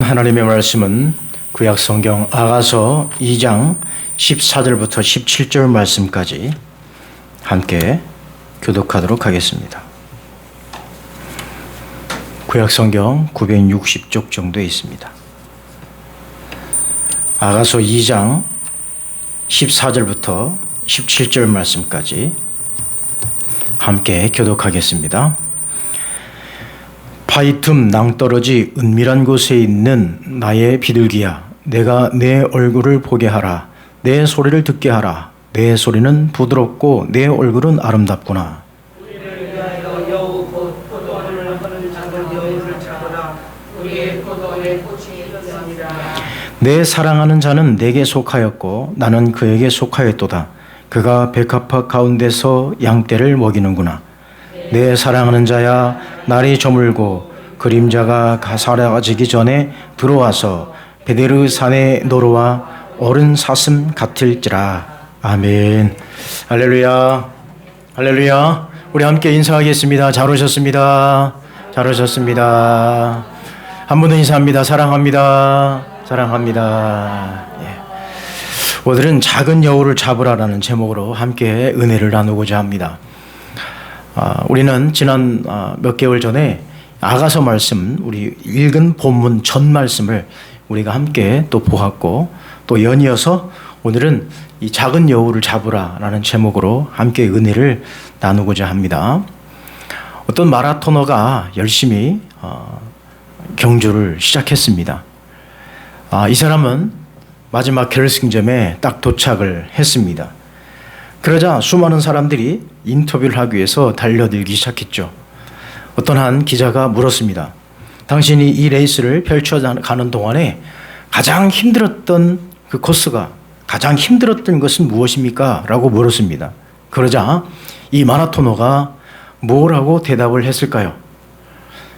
하나님의 말씀은 구약성경 아가서 2장 14절부터 17절 말씀까지 함께 교독하도록 하겠습니다. 구약성경 960쪽 정도에 있습니다. 아가서 2장 14절부터 17절 말씀까지 함께 교독하겠습니다. 파이틈 낭떠러지 은밀한 곳에 있는 나의 비둘기야, 내가 내 얼굴을 보게 하라. 내 소리를 듣게 하라. 내 소리는 부드럽고 내 얼굴은 아름답구나. 우리를 위하여 여우 곧 포도원을 하는 작은 여우를 찾아라. 우리의 포도원에 꽃이 있었습니다. 내 사랑하는 자는 내게 속하였고 나는 그에게 속하였도다. 그가 백합화 가운데서 양떼를 먹이는구나. 내 사랑하는 자야, 날이 저물고 그림자가 사라지기 전에 들어와서 베데르 산의 노루와 어른 사슴 같을지라. 아멘. 할렐루야. 할렐루야. 우리 함께 인사하겠습니다. 잘 오셨습니다. 잘 오셨습니다. 한 번 더 인사합니다. 사랑합니다. 사랑합니다. 예. 오늘은 작은 여우를 잡으라라는 제목으로 함께 은혜를 나누고자 합니다. 우리는 지난 몇 개월 전에 아가서 말씀, 우리 읽은 본문 전 말씀을 우리가 함께 또 보았고, 또 연이어서 오늘은 이 작은 여우를 잡으라라는 제목으로 함께 은혜를 나누고자 합니다. 어떤 마라토너가 열심히 경주를 시작했습니다. 이 사람은 마지막 결승점에 딱 도착을 했습니다. 그러자 수많은 사람들이 인터뷰를 하기 위해서 달려들기 시작했죠. 어떤 한 기자가 물었습니다. 당신이 이 레이스를 펼쳐가는 동안에 가장 힘들었던 그 코스가, 가장 힘들었던 것은 무엇입니까? 라고 물었습니다. 그러자 이 마라토너가 뭐라고 대답을 했을까요?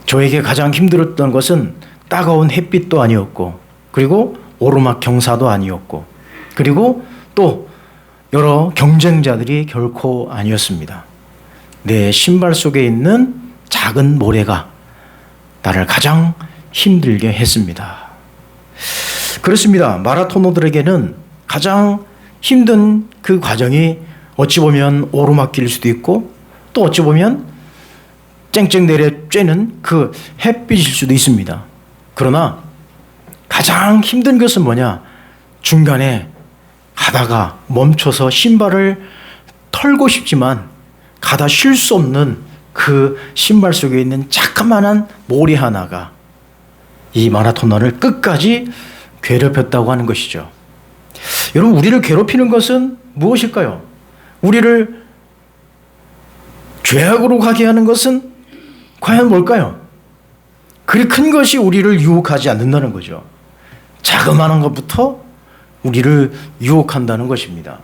저에게 가장 힘들었던 것은 따가운 햇빛도 아니었고, 그리고 오르막 경사도 아니었고, 그리고 또 여러 경쟁자들이 결코 아니었습니다. 내 신발 속에 있는 작은 모래가 나를 가장 힘들게 했습니다. 그렇습니다. 마라토너들에게는 가장 힘든 그 과정이 어찌 보면 오르막길일 수도 있고, 또 어찌 보면 쨍쨍 내려 쬐는 그 햇빛일 수도 있습니다. 그러나 가장 힘든 것은 뭐냐? 중간에 가다가 멈춰서 신발을 털고 싶지만 가다 쉴 수 없는 그 신발 속에 있는 자그마한 모래 하나가 이 마라토너를 끝까지 괴롭혔다고 하는 것이죠. 여러분, 우리를 괴롭히는 것은 무엇일까요? 우리를 죄악으로 가게 하는 것은 과연 뭘까요? 그리 큰 것이 우리를 유혹하지 않는다는 거죠. 자그마한 것부터 우리를 유혹한다는 것입니다.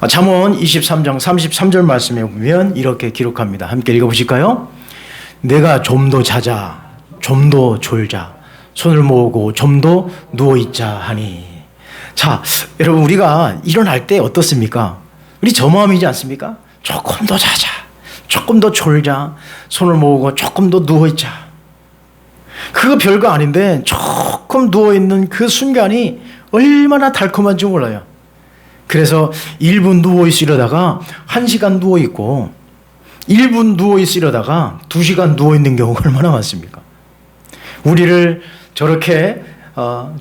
잠언 23장 33절 말씀에 보면 이렇게 기록합니다. 함께 읽어보실까요? 내가 좀 더 자자, 좀 더 졸자, 손을 모으고 좀 더 누워있자 하니. 자, 여러분, 우리가 일어날 때 어떻습니까? 우리 저 마음이지 않습니까? 조금 더 자자, 조금 더 졸자, 손을 모으고 조금 더 누워있자. 그거 별거 아닌데 조금 누워있는 그 순간이 얼마나 달콤한지 몰라요. 그래서 1분 누워있으려다가 1시간 누워있고, 1분 누워있으려다가 2시간 누워있는 경우가 얼마나 많습니까? 우리를 저렇게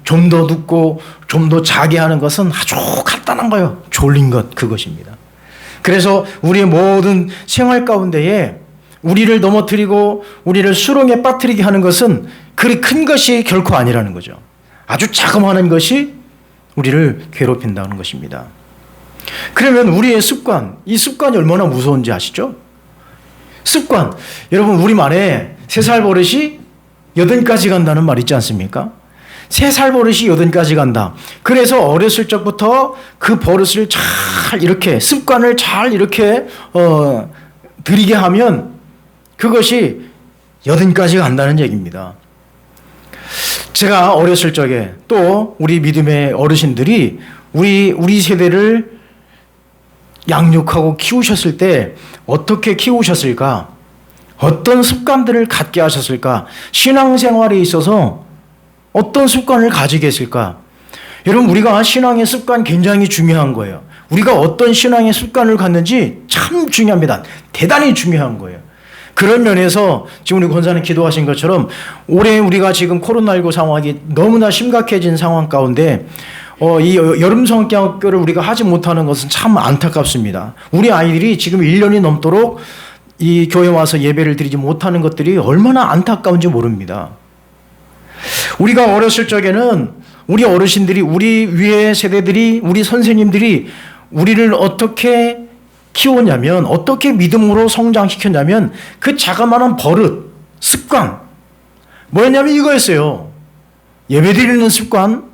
좀 더 눕고 좀 더 자게 하는 것은 아주 간단한 거예요. 졸린 것, 그것입니다. 그래서 우리의 모든 생활 가운데에 우리를 넘어뜨리고 우리를 수렁에 빠뜨리게 하는 것은 그리 큰 것이 결코 아니라는 거죠. 아주 자그마한 것이 우리를 괴롭힌다는 것입니다. 그러면 우리의 습관, 이 습관이 얼마나 무서운지 아시죠? 습관, 여러분, 우리말에 3살 버릇이 8까지 간다는 말 있지 않습니까? 3살 버릇이 8까지 간다. 그래서 어렸을 적부터 그 버릇을 잘 이렇게, 습관을 잘 이렇게 들이게 하면 그것이 8까지 간다는 얘기입니다. 제가 어렸을 적에, 또 우리 믿음의 어르신들이 우리 세대를 양육하고 키우셨을 때 어떻게 키우셨을까? 어떤 습관들을 갖게 하셨을까? 신앙생활에 있어서 어떤 습관을 가지겠을까? 여러분, 우리가 신앙의 습관 굉장히 중요한 거예요. 우리가 어떤 신앙의 습관을 갖는지 참 중요합니다. 대단히 중요한 거예요. 그런 면에서 지금 우리 권사님 기도하신 것처럼 올해 우리가 지금 코로나19 상황이 너무나 심각해진 상황 가운데 이 여름 성경학교를 우리가 하지 못하는 것은 참 안타깝습니다. 우리 아이들이 지금 1년이 넘도록 이 교회 와서 예배를 드리지 못하는 것들이 얼마나 안타까운지 모릅니다. 우리가 어렸을 적에는 우리 어르신들이, 우리 위의 세대들이, 우리 선생님들이 우리를 어떻게 키웠냐면, 어떻게 믿음으로 성장시켰냐면 그 자그마한 버릇, 습관 뭐였냐면 이거였어요. 예배드리는 습관,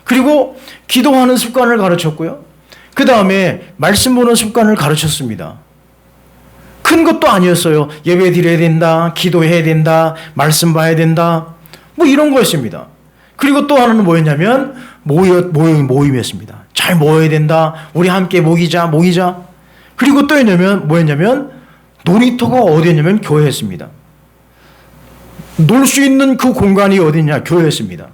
그리고 기도하는 습관을 가르쳤고요. 그 다음에 말씀 보는 습관을 가르쳤습니다. 큰 것도 아니었어요. 예배 드려야 된다, 기도해야 된다, 말씀 봐야 된다, 뭐 이런 거였습니다. 그리고 또 하나는 뭐였냐면 모임이었습니다. 잘 모여야 된다, 우리 함께 모이자. 그리고 또 뭐였냐면 놀이터가 어디였냐면 교회였습니다. 놀 수 있는 그 공간이 어디냐? 교회였습니다.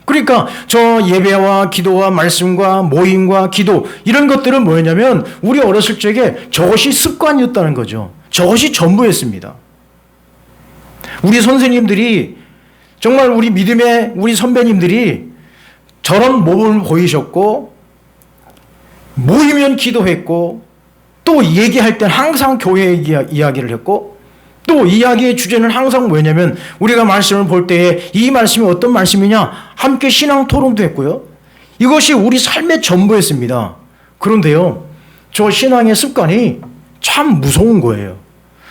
그러니까 저 예배와 기도와 말씀과 모임과 기도, 이런 것들은 뭐였냐면 우리 어렸을 적에 저것이 습관이었다는 거죠. 저것이 전부였습니다. 우리 선생님들이, 정말 우리 믿음의 우리 선배님들이 저런 몸을 보이셨고, 모이면 기도했고, 또 얘기할 땐 항상 교회 이야기를 했고, 또 이야기의 주제는 항상 뭐였냐면 우리가 말씀을 볼 때에 이 말씀이 어떤 말씀이냐, 함께 신앙 토론도 했고요. 이것이 우리 삶의 전부였습니다. 그런데요, 저 신앙의 습관이 참 무서운 거예요.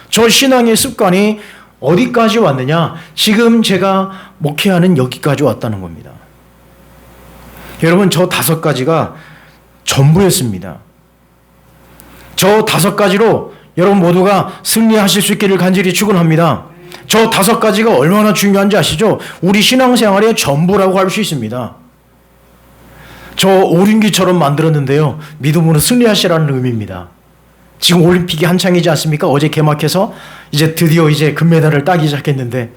저 신앙의 습관이 어디까지 왔느냐? 지금 제가 목회하는 여기까지 왔다는 겁니다. 여러분, 저 5가지가 전부였습니다. 저 5가지로 여러분 모두가 승리하실 수 있기를 간절히 축원합니다. 저 5가지가 얼마나 중요한지 아시죠? 우리 신앙생활의 전부라고 할 수 있습니다. 저 오륜기처럼 만들었는데요, 믿음으로 승리하시라는 의미입니다. 지금 올림픽이 한창이지 않습니까? 어제 개막해서 이제 드디어 이제 금메달을 따기 시작했는데,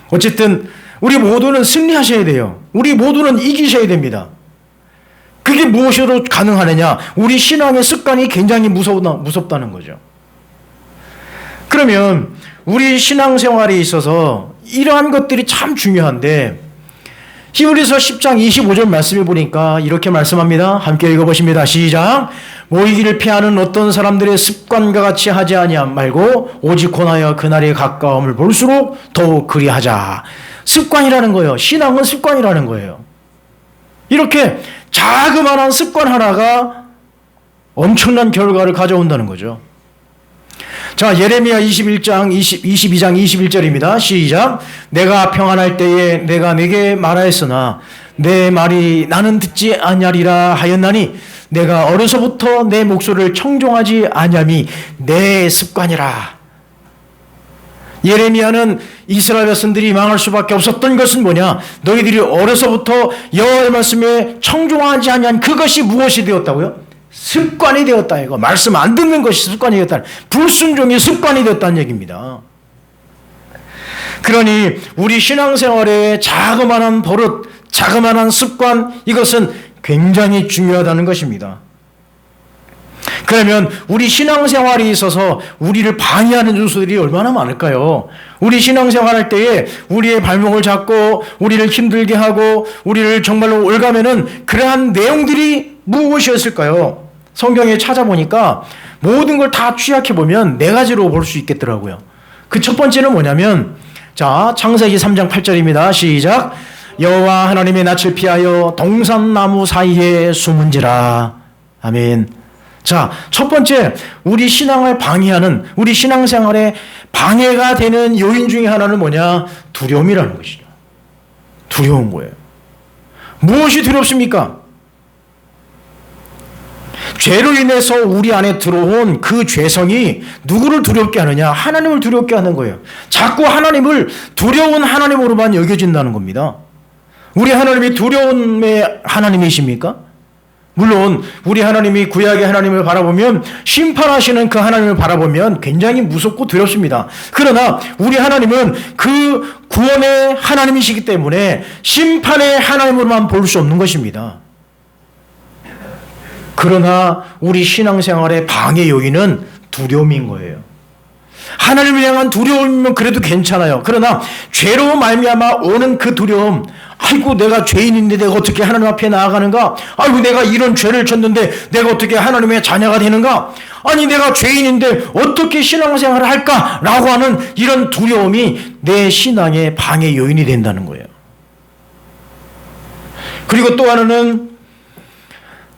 어쨌든 우리 모두는 승리하셔야 돼요. 우리 모두는 이기셔야 됩니다. 그게 무엇으로 가능하느냐? 우리 신앙의 습관이 굉장히 무섭다는 거죠. 그러면 우리 신앙생활에 있어서 이러한 것들이 참 중요한데, 히브리서 10장 25절 말씀을 보니까 이렇게 말씀합니다. 함께 읽어보십니다. 시작. 모이기를 피하는 어떤 사람들의 습관과 같이 하지 아니함 말고 오직 권하여 그날의 가까움을 볼수록 더욱 그리하자. 습관이라는 거예요. 신앙은 습관이라는 거예요. 이렇게 자그마한 습관 하나가 엄청난 결과를 가져온다는 거죠. 자, 예레미야 22장 21절입니다. 시작. 내가 평안할 때에 내가 네게 말하였으나 내 말이 나는 듣지 아니하리라 하였나니 내가 어려서부터 내 목소리를 청종하지 아니함이 내 습관이라. 예레미야는 이스라엘 백성들이 망할 수밖에 없었던 것은 뭐냐? 너희들이 어려서부터 여호와의 말씀에 청종하지 아니한 그것이 무엇이 되었다고요? 습관이 되었다. 이거 말씀 안 듣는 것이 습관이 되었다. 불순종이 습관이 되었다는 얘기입니다. 그러니 우리 신앙생활의 자그마한 버릇, 자그마한 습관, 이것은 굉장히 중요하다는 것입니다. 그러면 우리 신앙생활에 있어서 우리를 방해하는 요소들이 얼마나 많을까요? 우리 신앙생활할 때에 우리의 발목을 잡고 우리를 힘들게 하고 우리를 정말로 올가매는 그러한 내용들이 무엇이었을까요? 성경에 찾아보니까 모든 걸 다 취약해보면 4가지로 볼 수 있겠더라고요. 그 첫 번째는 뭐냐면, 자, 창세기 3장 8절입니다. 시작. 여호와 하나님의 낯을 피하여 동산나무 사이에 숨은지라. 아멘. 자, 첫 번째, 우리 신앙을 방해하는, 우리 신앙생활에 방해가 되는 요인 중에 하나는 뭐냐? 두려움이라는 것이죠. 두려운 거예요. 무엇이 두렵습니까? 죄로 인해서 우리 안에 들어온 그 죄성이 누구를 두렵게 하느냐? 하나님을 두렵게 하는 거예요. 자꾸 하나님을 두려운 하나님으로만 여겨진다는 겁니다. 우리 하나님이 두려움의 하나님이십니까? 물론 우리 하나님이 구약의 하나님을 바라보면, 심판하시는 그 하나님을 바라보면 굉장히 무섭고 두렵습니다. 그러나 우리 하나님은 그 구원의 하나님이시기 때문에 심판의 하나님으로만 볼 수 없는 것입니다. 그러나 우리 신앙생활의 방해 요인은 두려움인 거예요. 하나님을 향한 두려움이면 그래도 괜찮아요. 그러나 죄로 말미암아 오는 그 두려움, 아이고 내가 죄인인데 내가 어떻게 하나님 앞에 나아가는가? 아이고 내가 이런 죄를 졌는데 내가 어떻게 하나님의 자녀가 되는가? 아니 내가 죄인인데 어떻게 신앙생활을 할까? 라고 하는 이런 두려움이 내 신앙의 방해 요인이 된다는 거예요. 그리고 또 하나는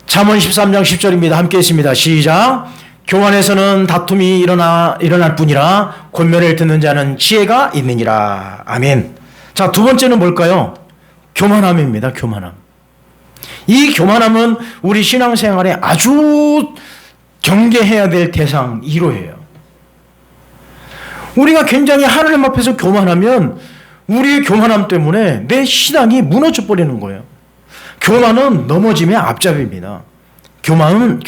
잠언 13장 10절입니다. 함께 했습니다. 시작. 교만에서는 다툼이 일어날 뿐이라 권면을 듣는 자는 지혜가 있느니라. 아멘. 자, 두 번째는 뭘까요? 교만함입니다. 교만함. 이 교만함은 우리 신앙생활에 아주 경계해야 될 대상 1호예요. 우리가 굉장히 하나님 앞에서 교만하면 우리의 교만함 때문에 내 신앙이 무너져 버리는 거예요. 교만은 넘어짐의 앞잡이입니다. 교만은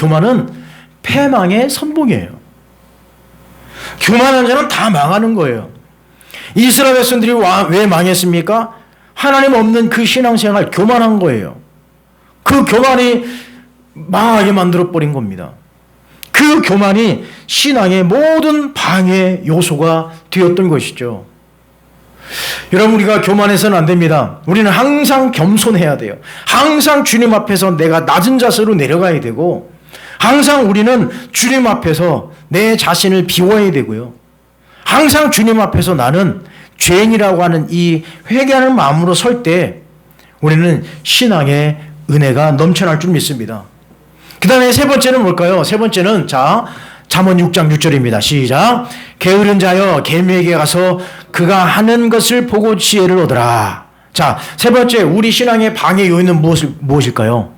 패망의 선봉이에요. 교만한 자는 다 망하는 거예요. 이스라엘 백성들이 왜 망했습니까? 하나님 없는 그 신앙생활, 교만한 거예요. 그 교만이 망하게 만들어버린 겁니다. 그 교만이 신앙의 모든 방해 요소가 되었던 것이죠. 여러분, 우리가 교만해서는 안 됩니다. 우리는 항상 겸손해야 돼요. 항상 주님 앞에서 내가 낮은 자세로 내려가야 되고, 항상 우리는 주님 앞에서 내 자신을 비워야 되고요. 항상 주님 앞에서 나는 죄인이라고 하는 이 회개하는 마음으로 설 때 우리는 신앙의 은혜가 넘쳐날 줄 믿습니다. 그 다음에 세 번째는 뭘까요? 세 번째는 잠언 6장 6절입니다. 시작. 게으른 자여 계미에게 가서 그가 하는 것을 보고 지혜를 얻으라. 자, 세 번째 우리 신앙의 방해 요인은 무엇일까요?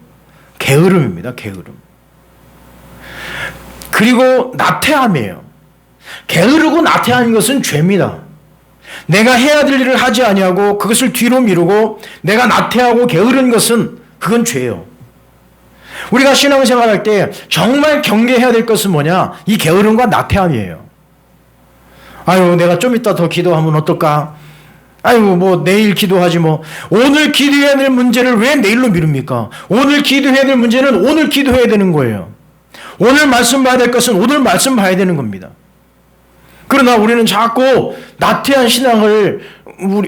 게으름입니다. 게으름. 그리고 나태함이에요. 게으르고 나태한 것은 죄입니다. 내가 해야 될 일을 하지 아니하고 그것을 뒤로 미루고 내가 나태하고 게으른 것은 그건 죄예요. 우리가 신앙생활할 때 정말 경계해야 될 것은 뭐냐? 이 게으름과 나태함이에요. 아유, 내가 좀 이따 더 기도하면 어떨까? 아유, 뭐 내일 기도하지 뭐. 오늘 기도해야 될 문제를 왜 내일로 미룹니까? 오늘 기도해야 될 문제는 오늘 기도해야 되는 거예요. 오늘 말씀 봐야 될 것은 오늘 말씀 봐야 되는 겁니다. 그러나 우리는 자꾸 나태한 신앙을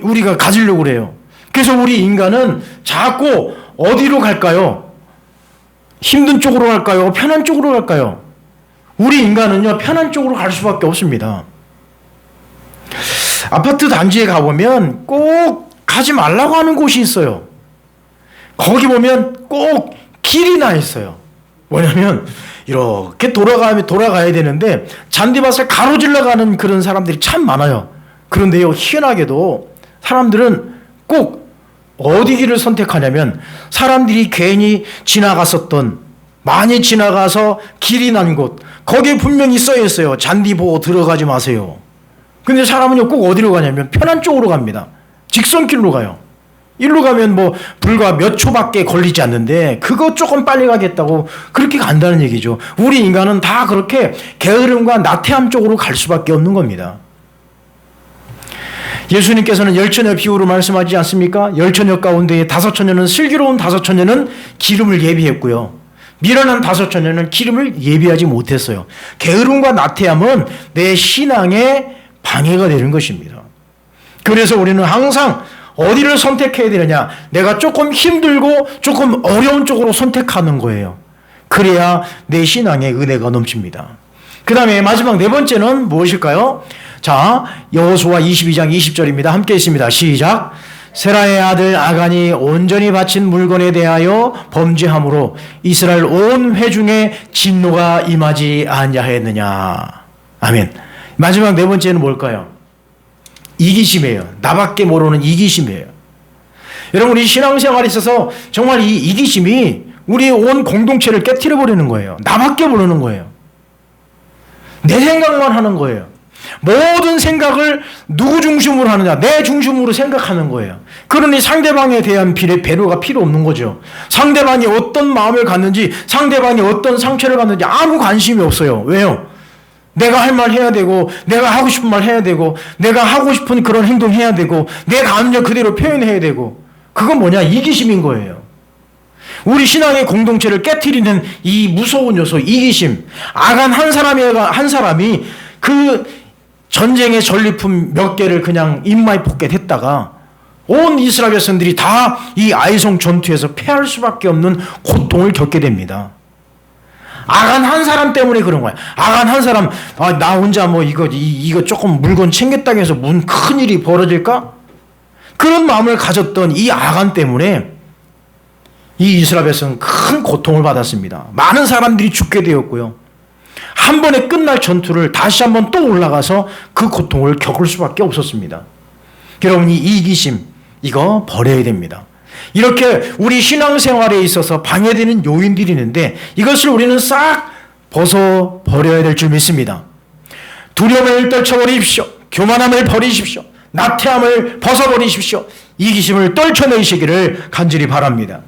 우리가 가지려고 그래요. 그래서 우리 인간은 자꾸 어디로 갈까요? 힘든 쪽으로 갈까요? 편한 쪽으로 갈까요? 우리 인간은요, 편한 쪽으로 갈 수밖에 없습니다. 아파트 단지에 가보면 꼭 가지 말라고 하는 곳이 있어요. 거기 보면 꼭 길이 나 있어요. 뭐냐면 이렇게 돌아가야 되는데 잔디밭을 가로질러 가는 그런 사람들이 참 많아요. 그런데요, 희한하게도 사람들은 꼭 어디 길을 선택하냐면 사람들이 괜히 지나갔었던, 많이 지나가서 길이 난 곳, 거기에 분명히 써 있어요. 잔디 보고 들어가지 마세요. 근데 사람은요, 꼭 어디로 가냐면 편한 쪽으로 갑니다. 직선길로 가요. 일로 가면 뭐 불과 몇 초밖에 걸리지 않는데 그거 조금 빨리 가겠다고 그렇게 간다는 얘기죠. 우리 인간은 다 그렇게 게으름과 나태함 쪽으로 갈 수밖에 없는 겁니다. 예수님께서는 열처녀 비유로 말씀하지 않습니까? 열처녀 가운데 5처녀는, 슬기로운 5처녀는 기름을 예비했고요, 미련한 5처녀는 기름을 예비하지 못했어요. 게으름과 나태함은 내 신앙의 방해가 되는 것입니다. 그래서 우리는 항상 어디를 선택해야 되느냐? 내가 조금 힘들고 조금 어려운 쪽으로 선택하는 거예요. 그래야 내 신앙의 은혜가 넘칩니다. 그 다음에 마지막 네 번째는 무엇일까요? 자, 여호수아 22장 20절입니다. 함께 있습니다. 시작. 세라의 아들 아간이 온전히 바친 물건에 대하여 범죄함으로 이스라엘 온 회중에 진노가 임하지 아니하였느냐. 아멘. 마지막 네 번째는 뭘까요? 이기심이에요. 나밖에 모르는 이기심이에요. 여러분, 우리 신앙생활에 있어서 정말 이 이기심이 우리 온 공동체를 깨트려 버리는 거예요. 나밖에 모르는 거예요. 내 생각만 하는 거예요. 모든 생각을 누구 중심으로 하느냐? 내 중심으로 생각하는 거예요. 그러니 상대방에 대한 배려가 필요 없는 거죠. 상대방이 어떤 마음을 갖는지, 상대방이 어떤 상처를 갖는지 아무 관심이 없어요. 왜요? 내가 할 말 해야 되고, 내가 하고 싶은 말 해야 되고, 내가 하고 싶은 그런 행동 해야 되고, 내 감정 그대로 표현해야 되고, 그건 뭐냐? 이기심인 거예요. 우리 신앙의 공동체를 깨트리는 이 무서운 요소, 이기심. 아간 한 사람이 그 전쟁의 전리품 몇 개를 그냥 인마이 포켓했다가 온 이스라엘 백성들이 다 이 아이송 전투에서 패할 수밖에 없는 고통을 겪게 됩니다. 아간 한 사람 때문에 그런 거야. 아간 한 사람, 나 혼자 뭐 이거 조금 물건 챙겼다고 해서 무슨 큰 일이 벌어질까? 그런 마음을 가졌던 이 아간 때문에 이 이스라엘 백성은 큰 고통을 받았습니다. 많은 사람들이 죽게 되었고요. 한 번에 끝날 전투를 다시 한번 또 올라가서 그 고통을 겪을 수밖에 없었습니다. 여러분, 이 이기심, 이거 버려야 됩니다. 이렇게 우리 신앙생활에 있어서 방해되는 요인들이 있는데 이것을 우리는 싹 벗어버려야 될 줄 믿습니다. 두려움을 떨쳐버리십시오. 교만함을 버리십시오. 나태함을 벗어버리십시오. 이기심을 떨쳐내시기를 간절히 바랍니다.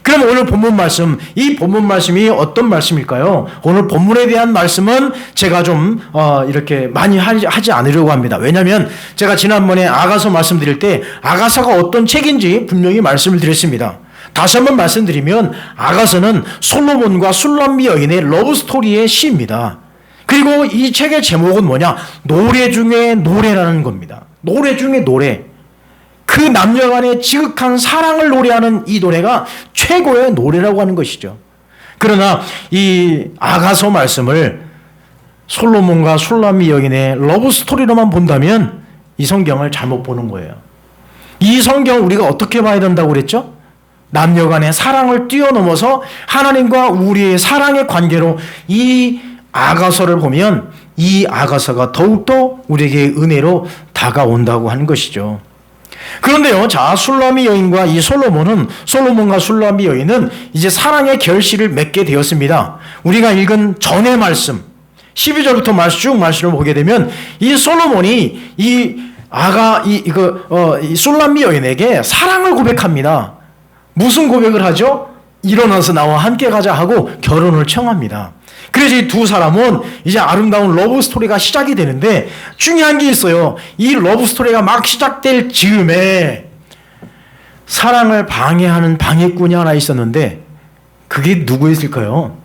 그럼 오늘 본문 말씀, 이 본문 말씀이 어떤 말씀일까요? 오늘 본문에 대한 말씀은 제가 좀 이렇게 많이 하지 않으려고 합니다. 왜냐하면 제가 지난번에 아가서 말씀드릴 때 아가서가 어떤 책인지 분명히 말씀을 드렸습니다. 다시 한번 말씀드리면 아가서는 솔로몬과 술람미 여인의 러브스토리의 시입니다. 그리고 이 책의 제목은 뭐냐? 노래 중에 노래라는 겁니다. 노래 중에 노래. 그 남녀 간의 지극한 사랑을 노래하는 이 노래가 최고의 노래라고 하는 것이죠. 그러나 이 아가서 말씀을 솔로몬과 술람미 여인의 러브스토리로만 본다면 이 성경을 잘못 보는 거예요. 이 성경을 우리가 어떻게 봐야 된다고 그랬죠? 남녀 간의 사랑을 뛰어넘어서 하나님과 우리의 사랑의 관계로 이 아가서를 보면 이 아가서가 더욱더 우리에게 은혜로 다가온다고 하는 것이죠. 그런데요, 자, 술람미 여인과 이 솔로몬과 술람미 여인은 이제 사랑의 결실을 맺게 되었습니다. 우리가 읽은 전의 말씀, 12절부터 쭉 말씀을 보게 되면 이 솔로몬이 이 술람미 여인에게 사랑을 고백합니다. 무슨 고백을 하죠? 일어나서 나와 함께 가자 하고 결혼을 청합니다. 그래서 이 두 사람은 이제 아름다운 러브 스토리가 시작이 되는데 중요한 게 있어요. 이 러브 스토리가 막 시작될 즈음에 사랑을 방해하는 방해꾼이 하나 있었는데 그게 누구였을까요?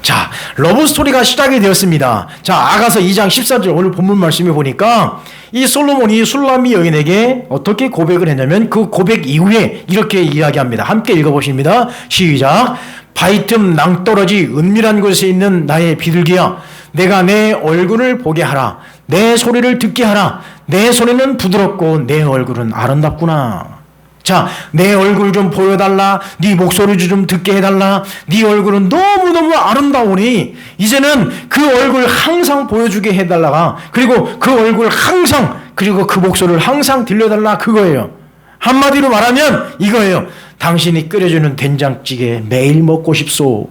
자, 러브 스토리가 시작이 되었습니다. 자, 아가서 2장 14절 오늘 본문 말씀에 보니까 이 솔로몬이 술람미 여인에게 어떻게 고백을 했냐면 그 고백 이후에 이렇게 이야기합니다. 함께 읽어보십니다. 시작. 바위틈 낭떠러지 은밀한 곳에 있는 나의 비둘기야, 내가 내 얼굴을 보게 하라. 내 소리를 듣게 하라. 내 소리는 부드럽고 내 얼굴은 아름답구나. 자, 내 얼굴 좀 보여달라. 네 목소리 좀 듣게 해달라. 네 얼굴은 너무너무 아름다우니 이제는 그 얼굴 항상 보여주게 해달라. 그리고 그 얼굴 항상, 그리고 그 목소리를 항상 들려달라. 그거예요. 한마디로 말하면 이거예요. 당신이 끓여주는 된장찌개 매일 먹고 싶소.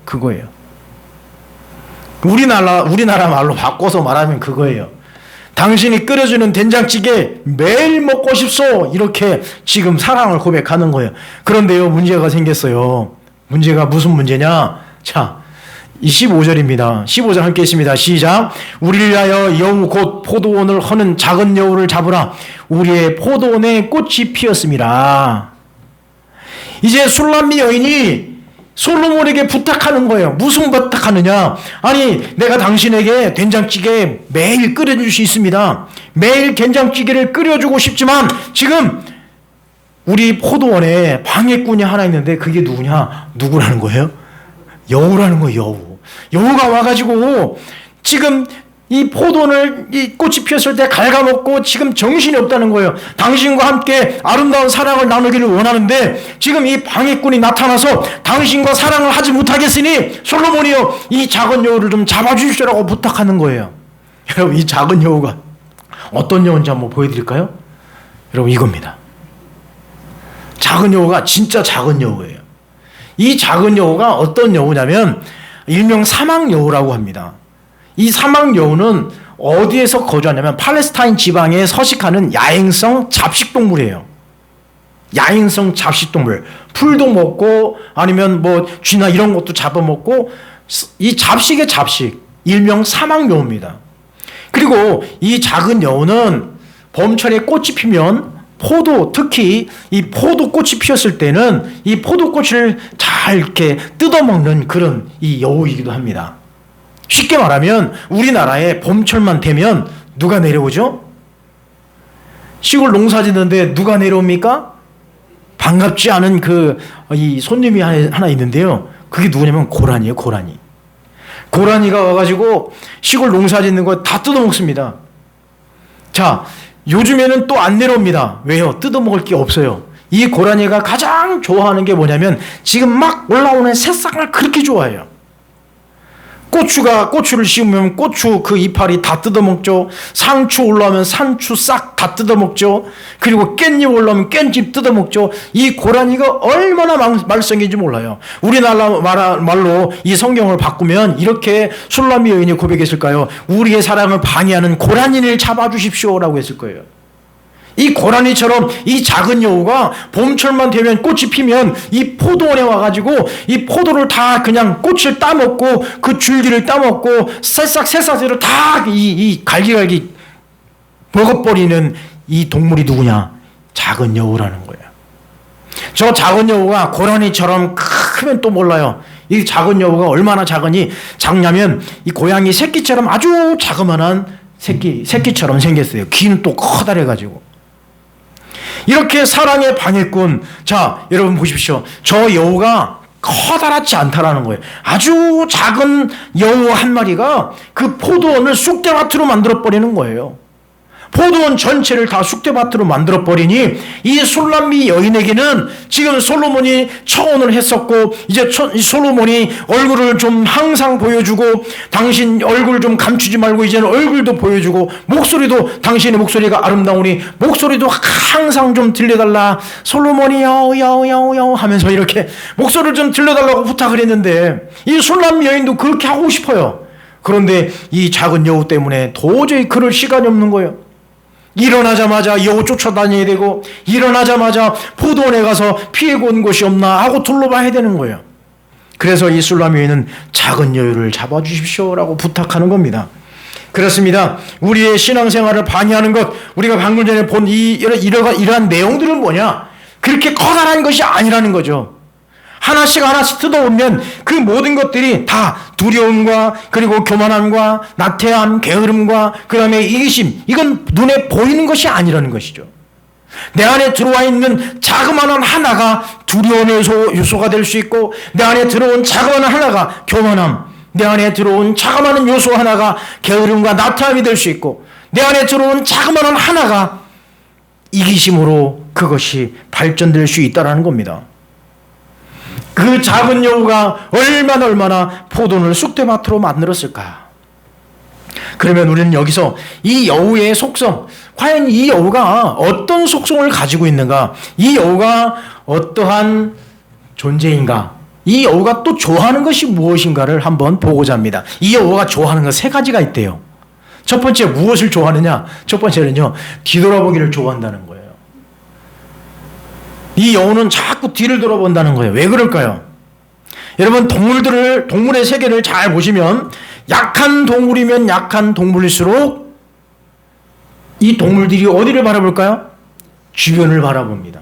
그거예요. 우리나라 말로 바꿔서 말하면 그거예요. 당신이 끓여주는 된장찌개 매일 먹고 싶소. 이렇게 지금 사랑을 고백하는 거예요. 그런데요, 문제가 생겼어요. 문제가 무슨 문제냐? 자, 이 15절입니다. 15절 함께 있습니다. 시작. 우리를 위하여 여우 곧 포도원을 허는 작은 여우를 잡으라. 우리의 포도원에 꽃이 피었습니다. 이제 술람미 여인이 솔로몬에게 부탁하는 거예요. 무슨 부탁하느냐? 아니, 내가 당신에게 된장찌개 매일 끓여줄 수 있습니다. 매일 된장찌개를 끓여주고 싶지만 지금 우리 포도원에 방해꾼이 하나 있는데 그게 누구냐? 누구라는 거예요? 여우라는 거예요. 여우. 여우가 와가지고 지금 이 포도원을 이 꽃이 피었을 때 갉아먹고 지금 정신이 없다는 거예요. 당신과 함께 아름다운 사랑을 나누기를 원하는데 지금 이 방해꾼이 나타나서 당신과 사랑을 하지 못하겠으니 솔로몬이요, 이 작은 여우를 좀 잡아주시라고 부탁하는 거예요. 여러분, 이 작은 여우가 어떤 여우인지 한번 보여드릴까요? 여러분, 이겁니다. 작은 여우가 진짜 작은 여우예요. 이 작은 여우가 어떤 여우냐면 일명 사막여우라고 합니다. 이 사막여우는 어디에서 거주하냐면 팔레스타인 지방에 서식하는 야행성 잡식동물이에요. 야행성 잡식동물. 풀도 먹고 아니면 뭐 쥐나 이런 것도 잡아먹고, 이 잡식의 잡식, 일명 사막여우입니다. 그리고 이 작은 여우는 봄철에 꽃이 피면 포도, 특히 이 포도꽃이 피었을 때는 이 포도꽃을 잘 이렇게 뜯어먹는 그런 이 여우이기도 합니다. 쉽게 말하면 우리나라에 봄철만 되면 누가 내려오죠? 시골 농사 짓는데 누가 내려옵니까? 반갑지 않은 이 손님이 하나 있는데요. 그게 누구냐면 고라니예요, 고라니. 고라니가 와가지고 시골 농사 짓는 거 다 뜯어먹습니다. 자, 요즘에는 또 안 내려옵니다. 왜요? 뜯어먹을 게 없어요. 이 고라니가 가장 좋아하는 게 뭐냐면 지금 막 올라오는 새싹을 그렇게 좋아해요. 고추를 심으면 고추 그 이파리 다 뜯어먹죠. 상추 올라오면 상추 싹 다 뜯어먹죠. 그리고 깻잎 올라오면 깻잎 뜯어먹죠. 이 고라니가 얼마나 말썽인지 몰라요. 우리나라 말로 이 성경을 바꾸면 이렇게 술람미 여인이 고백했을까요? 우리의 사랑을 방해하는 고라니를 잡아주십시오라고 했을 거예요. 이 고라니처럼 이 작은 여우가 봄철만 되면 꽃이 피면 이 포도원에 와가지고 이 포도를 다 그냥 꽃을 따먹고 그 줄기를 따먹고 새싹새싹으로 다 이 갈기갈기 먹어버리는 이 동물이 누구냐? 작은 여우라는 거예요. 저 작은 여우가 고라니처럼 크면 또 몰라요. 이 작은 여우가 얼마나 작냐면 이 고양이 새끼처럼 아주 자그마한 새끼처럼 생겼어요. 귀는 또 커다래가지고. 이렇게 사랑의 방해꾼. 자, 여러분 보십시오. 저 여우가 커다랗지 않다라는 거예요. 아주 작은 여우 한 마리가 그 포도원을 쑥대밭으로 만들어버리는 거예요. 포도원 전체를 다 쑥대밭으로 만들어버리니 이 술람미 여인에게는 지금 솔로몬이 청혼을 했었고, 이제 솔로몬이 얼굴을 좀 항상 보여주고, 당신 얼굴 좀 감추지 말고 이제는 얼굴도 보여주고, 목소리도 당신의 목소리가 아름다우니 목소리도 항상 좀 들려달라, 솔로몬이 여우 하면서 이렇게 목소리를 좀 들려달라고 부탁을 했는데 이 술람미 여인도 그렇게 하고 싶어요. 그런데 이 작은 여우 때문에 도저히 그럴 시간이 없는 거예요. 일어나자마자 여우 쫓아다녀야 되고, 일어나자마자 포도원에 가서 피해고 온 곳이 없나 하고 둘러봐야 되는 거예요. 그래서 이 술람미 여인은 작은 여우를 잡아주십시오라고 부탁하는 겁니다. 그렇습니다. 우리의 신앙생활을 방해하는 것, 우리가 방금 전에 본 이러한 내용들은 뭐냐? 그렇게 커다란 것이 아니라는 거죠. 하나씩 뜯어오면 그 모든 것들이 다 두려움과 그리고 교만함과 나태함, 게으름과 그 다음에 이기심, 이건 눈에 보이는 것이 아니라는 것이죠. 내 안에 들어와 있는 자그마한 하나가 두려움의 요소가 될 수 있고, 내 안에 들어온 자그마한 하나가 교만함, 내 안에 들어온 자그마한 요소 하나가 게으름과 나태함이 될 수 있고, 내 안에 들어온 자그마한 하나가 이기심으로 그것이 발전될 수 있다는 겁니다. 그 작은 여우가 얼마나 포도원을 쑥대밭으로 만들었을까? 그러면 우리는 여기서 이 여우의 속성, 과연 이 여우가 어떤 속성을 가지고 있는가? 이 여우가 어떠한 존재인가? 이 여우가 또 좋아하는 것이 무엇인가를 한번 보고자 합니다. 이 여우가 좋아하는 것 3가지가 있대요. 첫 번째, 무엇을 좋아하느냐? 첫 번째는요, 뒤돌아보기를 좋아한다는 거예요. 이 여우는 자꾸 뒤를 돌아본다는 거예요. 왜 그럴까요? 여러분, 동물의 세계를 잘 보시면 약한 동물이면 약한 동물일수록 이 동물들이 어디를 바라볼까요? 주변을 바라봅니다.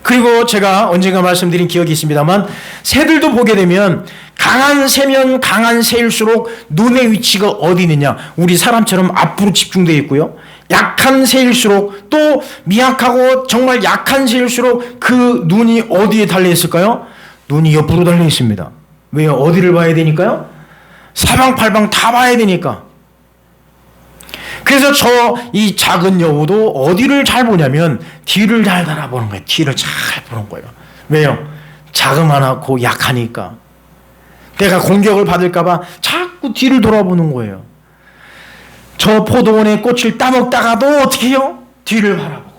그리고 제가 언젠가 말씀드린 기억이 있습니다만, 새들도 보게 되면 강한 새면 강한 새일수록 눈의 위치가 어디 있느냐? 우리 사람처럼 앞으로 집중되어 있고요. 약한 새일수록, 또 미약하고 정말 약한 새일수록 그 눈이 어디에 달려 있을까요? 눈이 옆으로 달려 있습니다. 왜요? 어디를 봐야 되니까요? 사방팔방 다 봐야 되니까. 그래서 이 작은 여우도 어디를 잘 보냐면 뒤를 잘 바라보는 거예요. 뒤를 잘 보는 거예요. 왜요? 자그마하고 약하니까. 내가 공격을 받을까봐 자꾸 뒤를 돌아보는 거예요. 저 포도원의 꽃을 따먹다가도 어떻게 해요? 뒤를 바라보고.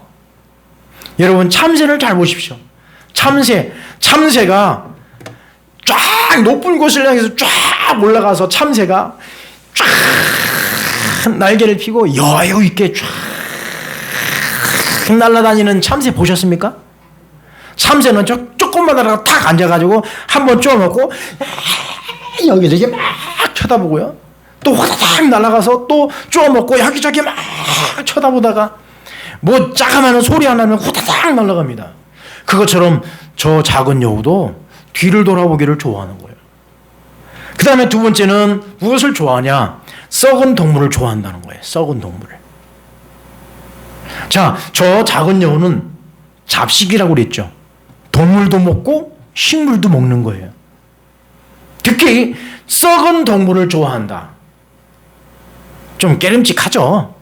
여러분, 참새를 잘 보십시오. 참새가 쫙 높은 곳을 향해서 쫙 올라가서 참새가 쫙 날개를 펴고 여유 있게 쫙 날아다니는 참새 보셨습니까? 참새는 조금만 하다가 탁 앉아가지고 한번 쪼아먹고 여기저기 막 쳐다보고요. 또 확 날아가서 또 쪼아먹고 여기저기 막 쳐다보다가 뭐 자그마한 소리 하나는 후다닥 날아갑니다. 그것처럼 저 작은 여우도 뒤를 돌아보기를 좋아하는 거예요. 그 다음에 두 번째는 무엇을 좋아하냐? 썩은 동물을 좋아한다는 거예요. 썩은 동물을. 자, 저 작은 여우는 잡식이라고 그랬죠. 동물도 먹고 식물도 먹는 거예요. 특히 썩은 동물을 좋아한다. 좀 깨름직하죠.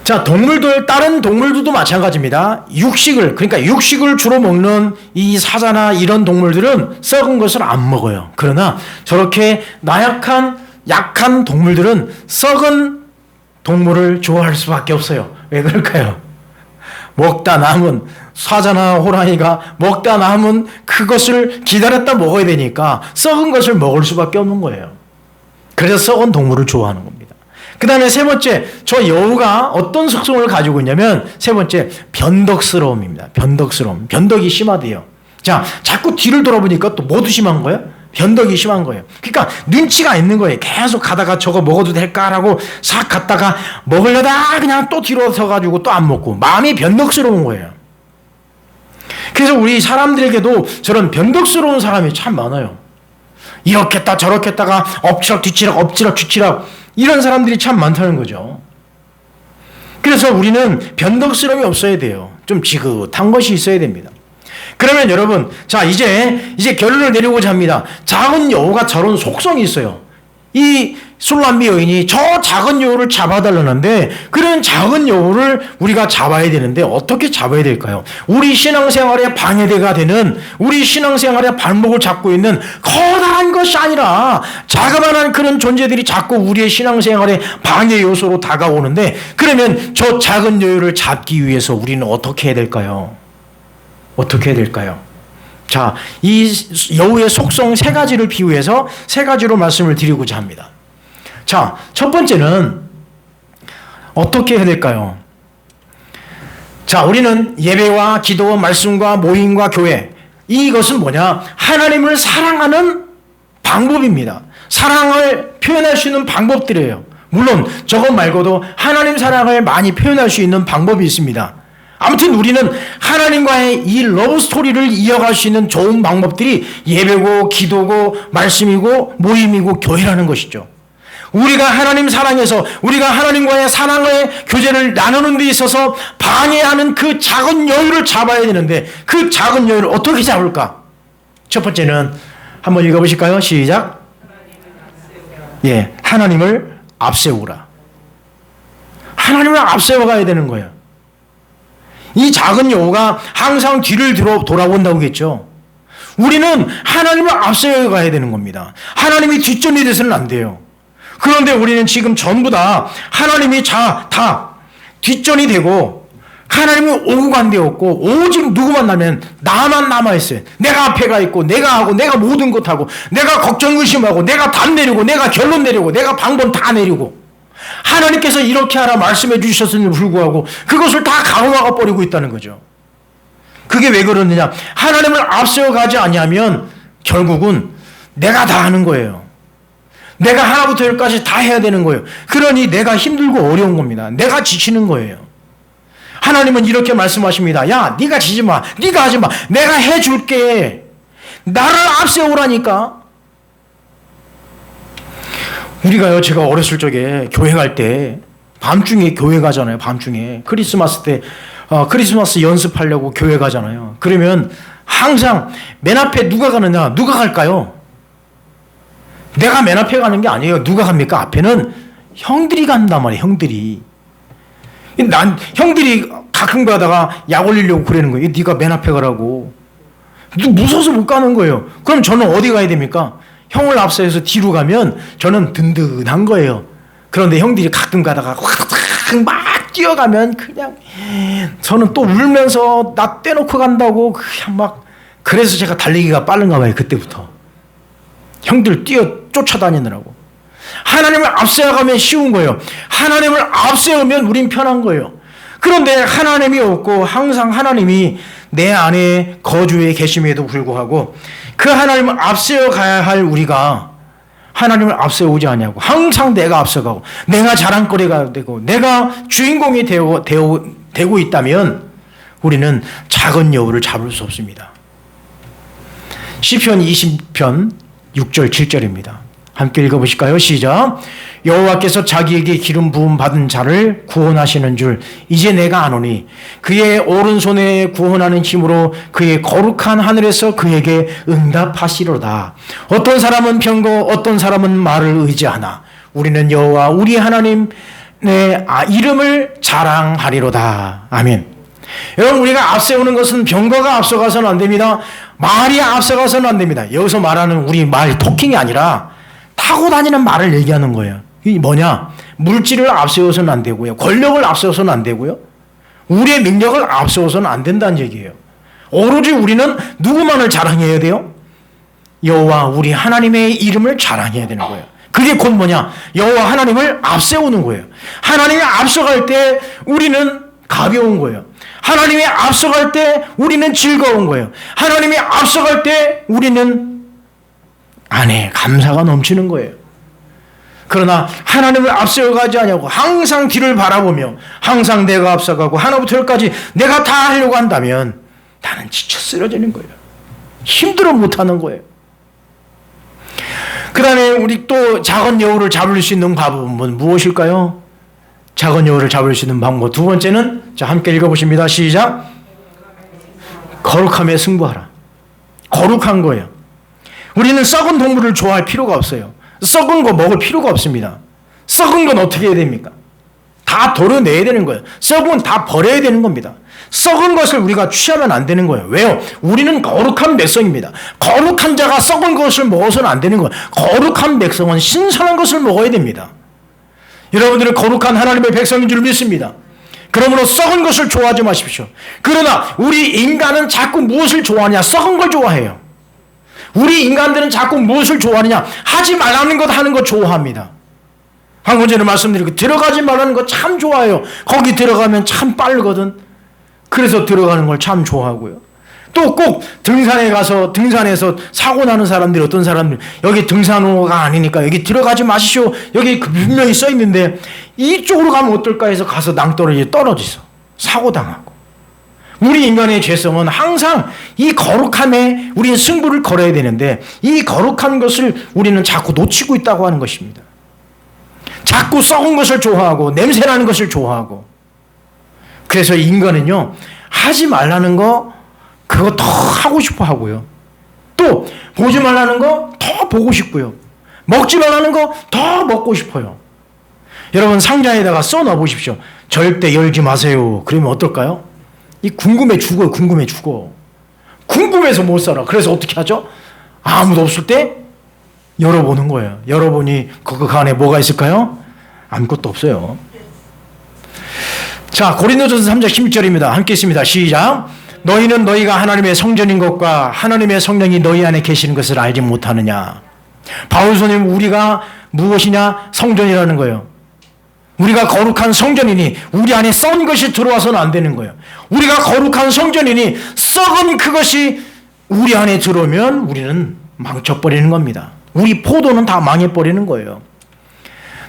자, 다른 동물들도 마찬가지입니다. 그러니까 육식을 주로 먹는 이 사자나 이런 동물들은 썩은 것을 안 먹어요. 그러나 저렇게 약한 동물들은 썩은 동물을 좋아할 수밖에 없어요. 왜 그럴까요? 먹다 남은 사자나 호랑이가 먹다 남은 그것을 기다렸다 먹어야 되니까 썩은 것을 먹을 수밖에 없는 거예요. 그래서 썩은 동물을 좋아하는 겁니다. 그 다음에 세 번째, 저 여우가 어떤 속성을 가지고 있냐면 세 번째, 변덕스러움입니다. 변덕스러움. 변덕이 심하대요. 자, 자꾸 뒤를 돌아보니까 또 뭐도 심한 거예요? 변덕이 심한 거예요. 그러니까 눈치가 있는 거예요. 계속 가다가 저거 먹어도 될까라고 싹 갔다가 먹으려다 그냥 또 뒤로 서가지고 또 안 먹고 마음이 변덕스러운 거예요. 그래서 우리 사람들에게도 저런 변덕스러운 사람이 참 많아요. 이렇게 했다 저렇게 했다가 엎치락 뒤치락 이런 사람들이 참 많다는 거죠. 그래서 우리는 변덕스러움이 없어야 돼요. 좀 지긋한 것이 있어야 됩니다. 그러면 여러분, 자, 이제 결론을 내리고자 합니다. 작은 여우가 저런 속성이 있어요. 이 술람비 여인이 저 작은 여우를 잡아달라는데, 그런 작은 여우를 우리가 잡아야 되는데 어떻게 잡아야 될까요? 우리 신앙생활에 방해대가 되는, 우리 신앙생활의 발목을 잡고 있는 커다란 것이 아니라 자그마한 그런 존재들이 자꾸 우리의 신앙생활의 방해 요소로 다가오는데, 그러면 저 작은 여우를 잡기 위해서 우리는 어떻게 해야 될까요? 어떻게 해야 될까요? 자, 이 여우의 속성 세 가지를 비유해서 세 가지로 말씀을 드리고자 합니다. 자, 첫 번째는 어떻게 해야 될까요? 자, 우리는 예배와 기도와 말씀과 모임과 교회, 이것은 뭐냐? 하나님을 사랑하는 방법입니다. 사랑을 표현할 수 있는 방법들이에요. 물론 저것 말고도 하나님 사랑을 많이 표현할 수 있는 방법이 있습니다. 아무튼 우리는 하나님과의 이 러브 스토리를 이어갈 수 있는 좋은 방법들이 예배고 기도고 말씀이고 모임이고 교회라는 것이죠. 우리가 하나님 사랑해서 우리가 하나님과의 사랑의 교제를 나누는 데 있어서 방해하는 그 작은 여유를 잡아야 되는데, 그 작은 여유를 어떻게 잡을까? 첫 번째는 한번 읽어보실까요? 시작. 예, 하나님을 앞세우라. 하나님을 앞세워 가야 되는 거예요. 이 작은 여우가 항상 뒤를 돌아본다고 했죠. 우리는 하나님을 앞세워 가야 되는 겁니다. 하나님이 뒷전이 돼서는 안 돼요. 그런데 우리는 지금 전부 다 하나님이 다 뒷전이 되고 하나님이 오고 간 데 없고 오직 누구만 나면 나만 남아있어요. 내가 앞에 가 있고 내가 하고 내가 모든 것 하고 내가 걱정 의심하고 내가 답 내리고 내가 결론 내리고 내가 방법 다 내리고, 하나님께서 이렇게 하라 말씀해 주셨음에도 불구하고 그것을 다 가로막아 버리고 있다는 거죠. 그게 왜 그러느냐? 하나님을 앞세워 가지 아니하면 결국은 내가 다 하는 거예요. 내가 하나부터 열까지 다 해야 되는 거예요. 그러니 내가 힘들고 어려운 겁니다. 내가 지치는 거예요. 하나님은 이렇게 말씀하십니다. 야, 네가 지지 마. 네가 하지 마. 내가 해줄게. 나를 앞세우라니까. 우리가요, 제가 어렸을 적에 교회 갈 때 밤중에 교회 가잖아요. 밤중에 크리스마스 때 크리스마스 연습하려고 교회 가잖아요. 그러면 항상 맨 앞에 누가 가느냐? 누가 갈까요? 내가 맨 앞에 가는 게 아니에요. 누가 갑니까? 앞에는 형들이 간단 말이에요. 형들이 가끔 가다가 약 올리려고 그러는 거예요. 네가 맨 앞에 가라고. 무서워서 못 가는 거예요. 그럼 저는 어디 가야 됩니까? 형을 앞서서 뒤로 가면 저는 든든한 거예요. 그런데 형들이 가끔 가다가 막 뛰어가면 그냥 저는 또 울면서 나 떼놓고 간다고 그냥 막, 그래서 제가 달리기가 빠른가 봐요. 그때부터 형들 쫓아다니느라고. 하나님을 앞세워가면 쉬운 거예요. 하나님을 앞세우면 우린 편한 거예요. 그런데 하나님이 없고 항상 하나님이 내 안에 거주해 계심에도 불구하고 그 하나님을 앞세워 가야 할 우리가 하나님을 앞세우지 않냐고. 항상 내가 앞서가고 내가 자랑거리가 되고 내가 주인공이 되고 있다면 우리는 작은 여우를 잡을 수 없습니다. 시편 20편 6절 7절입니다. 함께 읽어보실까요? 시작. 여호와께서 자기에게 기름 부음 받은 자를 구원하시는 줄 이제 내가 아노니 그의 오른손에 구원하는 힘으로 그의 거룩한 하늘에서 그에게 응답하시로다. 어떤 사람은 병거 어떤 사람은 말을 의지하나 우리는 여호와 우리 하나님의 이름을 자랑하리로다. 아멘. 여러분, 우리가 앞세우는 것은 병거가 앞서가서는 안 됩니다. 말이 앞서가서는 안 됩니다. 여기서 말하는 우리 말 토킹이 아니라 타고 다니는 말을 얘기하는 거예요. 이게 뭐냐? 물질을 앞세워서는 안 되고요. 권력을 앞세워서는 안 되고요. 우리의 능력을 앞세워서는 안 된다는 얘기예요. 오로지 우리는 누구만을 자랑해야 돼요? 여호와 우리 하나님의 이름을 자랑해야 되는 거예요. 그게 곧 뭐냐? 여호와 하나님을 앞세우는 거예요. 하나님이 앞서갈 때 우리는 가벼운 거예요. 하나님이 앞서갈 때 우리는 즐거운 거예요. 하나님이 앞서갈 때 우리는 안에 감사가 넘치는 거예요. 그러나 하나님을 앞세워가지 않냐고 항상 뒤를 바라보며 항상 내가 앞서가고 하나부터 열까지 내가 다 하려고 한다면 나는 지쳐 쓰러지는 거예요. 힘들어 못하는 거예요. 그 다음에 우리 또 작은 여우를 잡을 수 있는 방법은 무엇일까요? 작은 여우를 잡을 수 있는 방법 두 번째는 자 함께 읽어보십니다. 시작. 거룩함에 승부하라. 거룩한 거예요. 우리는 썩은 동물을 좋아할 필요가 없어요. 썩은 거 먹을 필요가 없습니다. 썩은 건 어떻게 해야 됩니까? 다 덜어내야 되는 거예요. 썩은 건 다 버려야 되는 겁니다. 썩은 것을 우리가 취하면 안 되는 거예요. 왜요? 우리는 거룩한 백성입니다. 거룩한 자가 썩은 것을 먹어서는 안 되는 거예요. 거룩한 백성은 신선한 것을 먹어야 됩니다. 여러분들은 거룩한 하나님의 백성인 줄 믿습니다. 그러므로 썩은 것을 좋아하지 마십시오. 그러나 우리 인간은 자꾸 무엇을 좋아하냐? 썩은 걸 좋아해요. 우리 인간들은 자꾸 무엇을 좋아하느냐? 하지 말라는 것 하는 거 좋아합니다. 한 번 전에 말씀드리고 들어가지 말라는 거 참 좋아해요. 거기 들어가면 참 빠르거든. 그래서 들어가는 걸 참 좋아하고요. 또 꼭 등산에 가서 등산에서 사고 나는 사람들이 어떤 사람들 여기 등산로가 아니니까 여기 들어가지 마시오. 여기 분명히 써 있는데 이쪽으로 가면 어떨까 해서 가서 낭떠러지에 떨어져서 사고 당하고. 우리 인간의 죄성은 항상 이 거룩함에 우리는 승부를 걸어야 되는데 이 거룩한 것을 우리는 자꾸 놓치고 있다고 하는 것입니다. 자꾸 썩은 것을 좋아하고 냄새나는 것을 좋아하고. 그래서 인간은요 하지 말라는 거 그거 더 하고 싶어 하고요. 또 보지 말라는 거 더 보고 싶고요. 먹지 말라는 거 더 먹고 싶어요. 여러분 상자에다가 써 넣어 보십시오. 절대 열지 마세요. 그러면 어떨까요? 이 궁금해 죽어요. 궁금해 죽어. 궁금해서 못 살아. 그래서 어떻게 하죠? 아무도 없을 때 열어보는 거예요. 열어보니 그 안에 뭐가 있을까요? 아무것도 없어요. 자, 고린도전서 3장 16절입니다. 함께 있습니다. 시작. 너희는 너희가 하나님의 성전인 것과 하나님의 성령이 너희 안에 계시는 것을 알지 못하느냐. 바울선생님 우리가 무엇이냐? 성전이라는 거예요. 우리가 거룩한 성전이니 우리 안에 썩은 것이 들어와서는 안 되는 거예요. 우리가 거룩한 성전이니 썩은 그것이 우리 안에 들어오면 우리는 망쳐버리는 겁니다. 우리 포도는 다 망해버리는 거예요.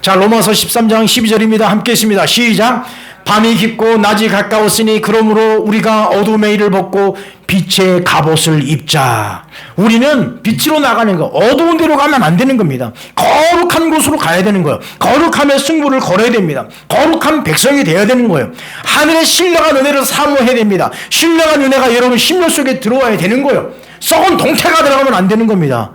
자, 로마서 13장 12절입니다. 함께 있습니다. 시작. 밤이 깊고 낮이 가까웠으니 그러므로 우리가 어둠의 일을 벗고 빛의 갑옷을 입자. 우리는 빛으로 나가는 거, 어두운 데로 가면 안 되는 겁니다. 거룩한 곳으로 가야 되는 거예요. 거룩함의 승부를 걸어야 됩니다. 거룩한 백성이 되어야 되는 거예요. 하늘의 신령한 은혜를 사모해야 됩니다. 신령한 은혜가 여러분 심령 속에 들어와야 되는 거예요. 썩은 동태가 들어가면 안 되는 겁니다.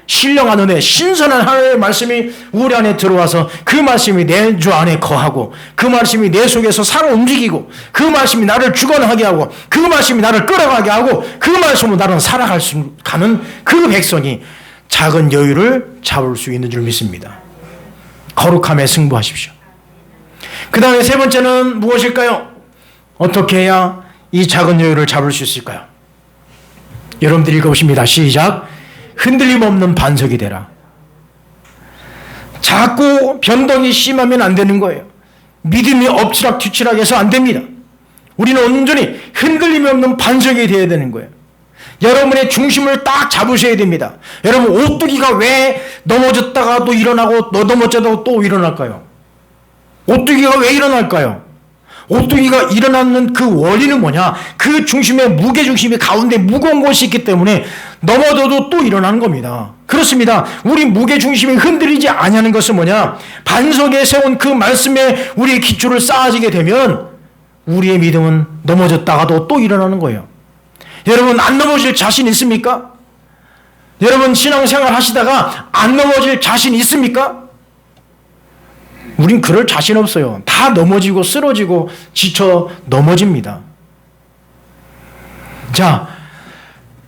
신령한 은혜, 신선한 하나님의 말씀이 우리 안에 들어와서 그 말씀이 내 주 안에 거하고 그 말씀이 내 속에서 살아 움직이고 그 말씀이 나를 주관하게 하고 그 말씀이 나를 끌어가게 하고 그 말씀으로 나는 살아갈 수 가는 그 백성이 작은 여유를 잡을 수 있는 줄 믿습니다. 거룩함에 승부하십시오. 그 다음에 세 번째는 무엇일까요? 어떻게 해야 이 작은 여유를 잡을 수 있을까요? 여러분들이 읽어보십니다. 시작. 흔들림 없는 반석이 되라. 자꾸 변덕이 심하면 안 되는 거예요. 믿음이 엎치락뒤치락해서 안 됩니다. 우리는 온전히 흔들림이 없는 반석이 되어야 되는 거예요. 여러분의 중심을 딱 잡으셔야 됩니다. 여러분, 오뚜기가 왜 넘어졌다가 또 일어나고 넘어졌다가 또 일어날까요? 오뚜기가 왜 일어날까요? 오뚜기가 일어나는 그 원리는 뭐냐? 그 중심에 무게중심이 가운데 무거운 곳이 있기 때문에 넘어져도 또 일어나는 겁니다. 그렇습니다. 우리 무게중심이 흔들리지 아니하는 것은 뭐냐? 반석에 세운 그 말씀에 우리의 기초를 쌓아지게 되면 우리의 믿음은 넘어졌다가도 또 일어나는 거예요. 여러분, 안 넘어질 자신 있습니까? 여러분, 신앙생활 하시다가 안 넘어질 자신 있습니까? 우린 그럴 자신 없어요. 다 넘어지고 쓰러지고 지쳐 넘어집니다. 자,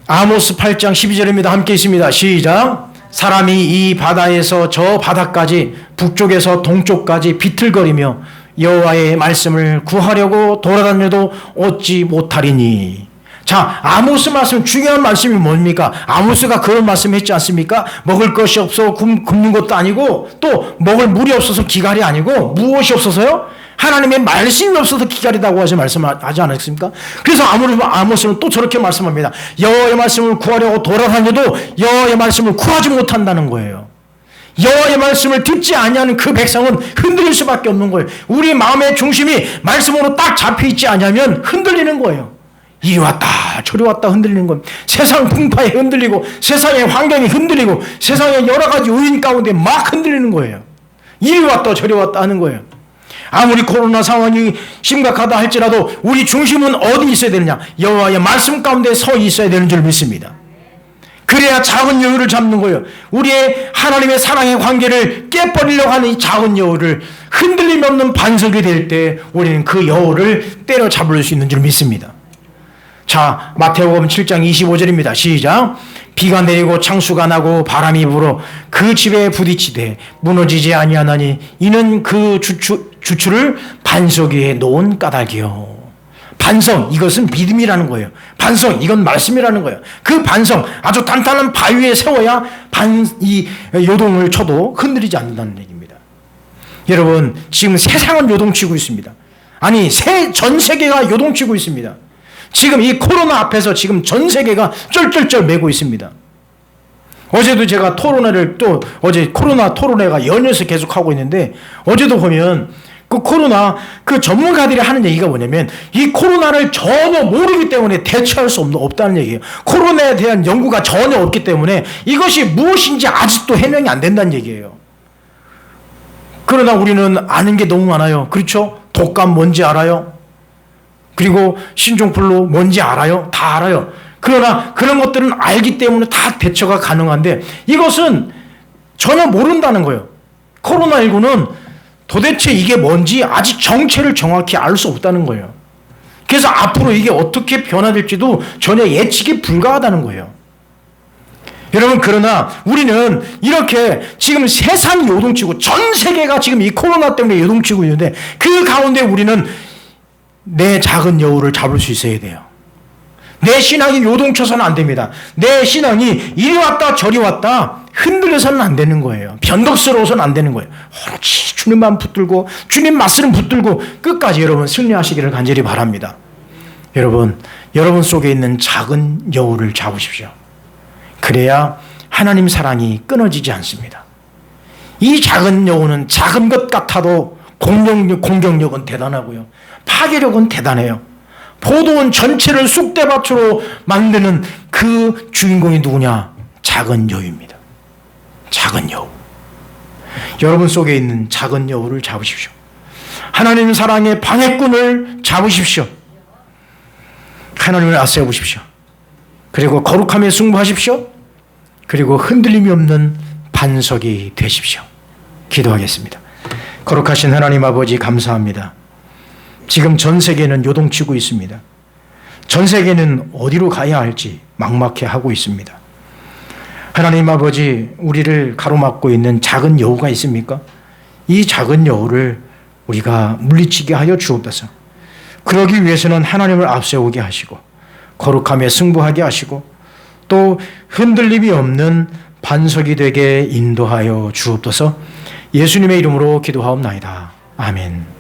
아모스 8장 12절입니다. 함께 있습니다. 시작. 사람이 이 바다에서 저 바다까지 북쪽에서 동쪽까지 비틀거리며 여호와의 말씀을 구하려고 돌아다녀도 얻지 못하리니. 자, 아모스 말씀, 중요한 말씀이 뭡니까? 아모스가 그런 말씀 했지 않습니까? 먹을 것이 없어 굶는 것도 아니고, 또 먹을 물이 없어서 기갈이 아니고, 무엇이 없어서요? 하나님의 말씀이 없어서 기갈이라고 말씀하지 않았습니까? 그래서 아모스는 또 저렇게 말씀합니다. 여호와의 말씀을 구하려고 돌아다녀도 여호와의 말씀을 구하지 못한다는 거예요. 여호와의 말씀을 듣지 아니하는 그 백성은 흔들릴 수밖에 없는 거예요. 우리 마음의 중심이 말씀으로 딱 잡혀있지 않으면 흔들리는 거예요. 이리 왔다 저리 왔다 흔들리는 건 세상 풍파에 흔들리고 세상의 환경이 흔들리고 세상의 여러 가지 요인 가운데 막 흔들리는 거예요. 이리 왔다 저리 왔다 하는 거예요. 아무리 코로나 상황이 심각하다 할지라도 우리 중심은 어디 있어야 되느냐? 여호와의 말씀 가운데 서 있어야 되는 줄 믿습니다. 그래야 작은 여유를 잡는 거예요. 우리의 하나님의 사랑의 관계를 깨버리려고 하는 이 작은 여유를 흔들림 없는 반석이 될 때 우리는 그 여유를 때려잡을 수 있는 줄 믿습니다. 자, 마태복음 7장 25절입니다. 시작. 비가 내리고 창수가 나고 바람이 불어 그 집에 부딪히되 무너지지 아니하나니 이는 그 주추를 반석 위에 놓은 까닭이요. 반석, 이것은 믿음이라는 거예요. 반석, 이건 말씀이라는 거예요. 그 반석, 아주 단단한 바위에 세워야 이 요동을 쳐도 흔들리지 않는다는 얘기입니다. 여러분, 지금 세상은 요동치고 있습니다. 아니, 전 세계가 요동치고 있습니다. 지금 이 코로나 앞에서 지금 전 세계가 쩔쩔쩔 매고 있습니다. 어제도 제가 어제 코로나 토론회가 연이어서 계속 하고 있는데, 어제도 보면 그 코로나 그 전문가들이 하는 얘기가 뭐냐면 이 코로나를 전혀 모르기 때문에 대처할 수 없다는 얘기예요. 코로나에 대한 연구가 전혀 없기 때문에 이것이 무엇인지 아직도 해명이 안 된다는 얘기예요. 그러나 우리는 아는 게 너무 많아요. 그렇죠? 독감 뭔지 알아요? 그리고 신종플루 뭔지 알아요? 다 알아요. 그러나 그런 것들은 알기 때문에 다 대처가 가능한데 이것은 전혀 모른다는 거예요. 코로나19는 도대체 이게 뭔지 아직 정체를 정확히 알 수 없다는 거예요. 그래서 앞으로 이게 어떻게 변화될지도 전혀 예측이 불가하다는 거예요. 여러분, 그러나 우리는 이렇게 지금 세상이 요동치고 전 세계가 지금 이 코로나 때문에 요동치고 있는데 그 가운데 우리는 내 작은 여우를 잡을 수 있어야 돼요. 내 신앙이 요동쳐서는 안 됩니다. 내 신앙이 이리 왔다 저리 왔다 흔들려서는 안 되는 거예요. 변덕스러워서는 안 되는 거예요. 오로지 주님만 붙들고 주님 말씀 붙들고 끝까지 여러분 승리하시기를 간절히 바랍니다. 여러분 속에 있는 작은 여우를 잡으십시오. 그래야 하나님 사랑이 끊어지지 않습니다. 이 작은 여우는 작은 것 같아도 공격력은 대단하고요. 파괴력은 대단해요. 포도원 전체를 쑥대밭으로 만드는 그 주인공이 누구냐? 작은 여우입니다. 작은 여우. 여러분 속에 있는 작은 여우를 잡으십시오. 하나님 사랑의 방해꾼을 잡으십시오. 하나님을 앞세우십시오. 그리고 거룩함에 승부하십시오. 그리고 흔들림이 없는 반석이 되십시오. 기도하겠습니다. 거룩하신 하나님 아버지 감사합니다. 지금 전 세계는 요동치고 있습니다. 전 세계는 어디로 가야 할지 막막해하고 있습니다. 하나님 아버지, 우리를 가로막고 있는 작은 여우가 있습니까? 이 작은 여우를 우리가 물리치게 하여 주옵소서. 그러기 위해서는 하나님을 앞세우게 하시고 거룩함에 승부하게 하시고 또 흔들림이 없는 반석이 되게 인도하여 주옵소서. 예수님의 이름으로 기도하옵나이다. 아멘.